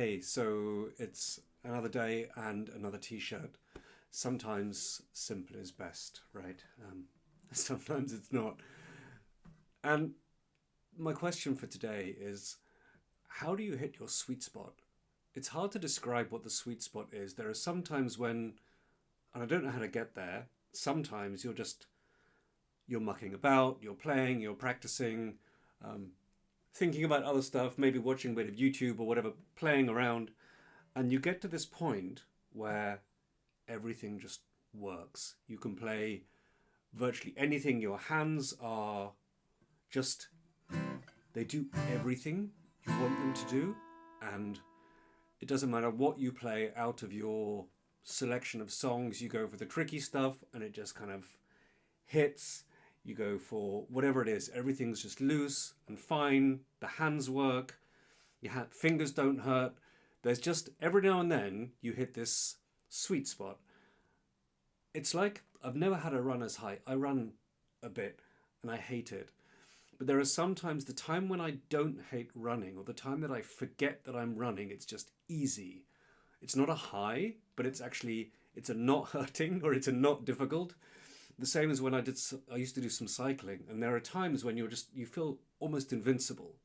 Hey, so it's another day and another t-shirt. Sometimes simple is best, right? Sometimes it's not. And my question for today is, how do you hit your sweet spot? It's hard to describe what the sweet spot is. There are some times when, and I don't know how to get there, sometimes you're mucking about, you're playing, you're practicing, um, thinking about other stuff, maybe watching a bit of YouTube or whatever, playing around, and you get to this point where everything just works. You can play virtually anything. Your hands are just, they do everything you want them to do, and it doesn't matter what you play out of your selection of songs. You go for the tricky stuff and it just kind of hits. You go for whatever it is, everything's just loose and fine. The hands work, your fingers don't hurt. There's just every now and then you hit this sweet spot. It's like I've never had a run as high. I run a bit and I hate it. But there are sometimes the time when I don't hate running, or the time that I forget that I'm running, it's just easy. It's not a high, but it's a not hurting, or it's a not difficult. The same as when I used to do some cycling, and there are times when you feel almost invincible.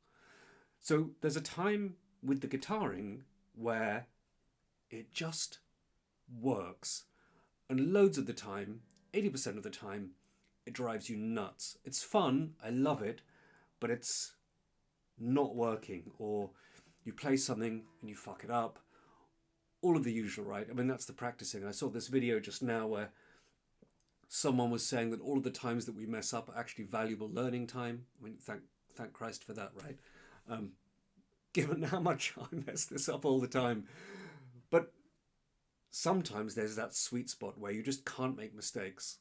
So there's a time with the guitaring where it just works. And loads of the time, 80% of the time, it drives you nuts. It's fun, I love it, but it's not working. Or you play something and you fuck it up. All of the usual, right? I mean, that's the practicing. I saw this video just now where someone was saying that all of the times that we mess up are actually valuable learning time. I mean, thank Christ for that, right? Given how much I mess this up all the time. But sometimes there's that sweet spot where you just can't make mistakes.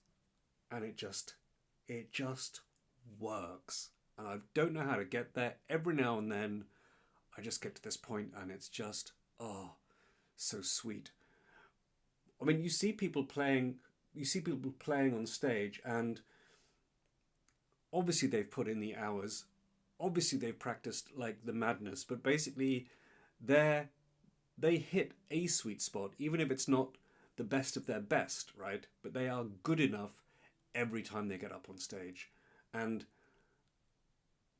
And it just works. And I don't know how to get there. Every now and then I just get to this point and it's just, oh, so sweet. I mean, you see people playing on stage, and obviously they've put in the hours. Obviously they've practiced like the madness, but basically they hit a sweet spot, even if it's not the best of their best, right? But they are good enough every time they get up on stage. And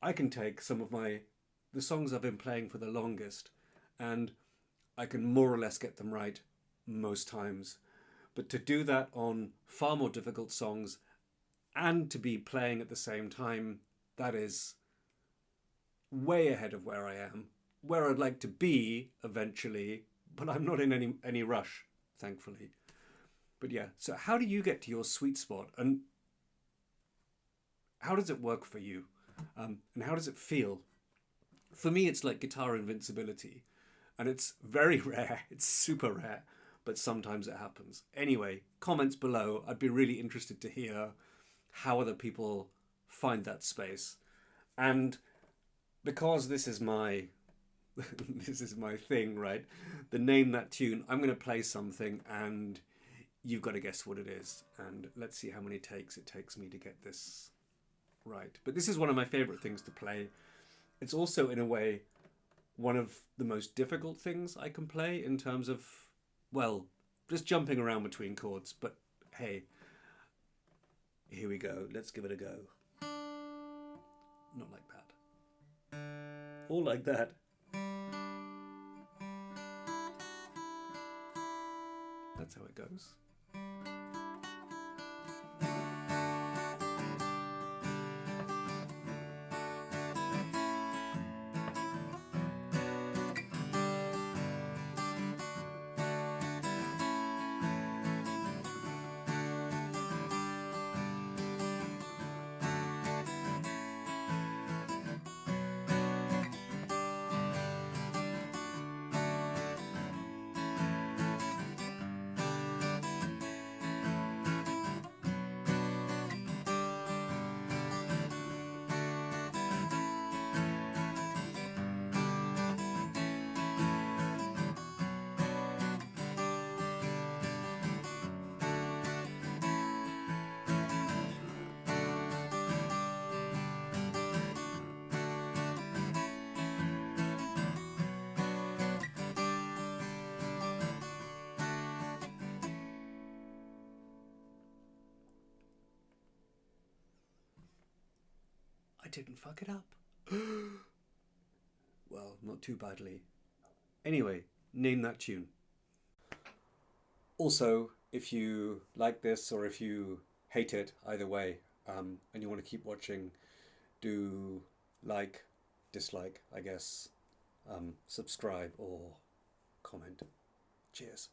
I can take some of the songs I've been playing for the longest, and I can more or less get them right most times. But to do that on far more difficult songs and to be playing at the same time, that is way ahead of where I am, where I'd like to be eventually, but I'm not in any rush, thankfully. But yeah, so how do you get to your sweet spot, and how does it work for you? And how does it feel? For me, it's like guitar invincibility, and it's very rare. It's super rare, but sometimes it happens. Anyway, comments below. I'd be really interested to hear how other people find that space. And because this is my this is my thing, right? The name that tune, I'm going to play something and you've got to guess what it is. And let's see how many takes it takes me to get this right. But this is one of my favorite things to play. It's also, in a way, one of the most difficult things I can play in terms of, well, just jumping around between chords. But hey, here we go. Let's give it a go. Not like that. Or like that. That's how it goes. didn't fuck it up. Well, not too badly. Anyway, name that tune. Also, if you like this or if you hate it, either way, and you want to keep watching, do like, dislike, I guess, subscribe or comment. Cheers.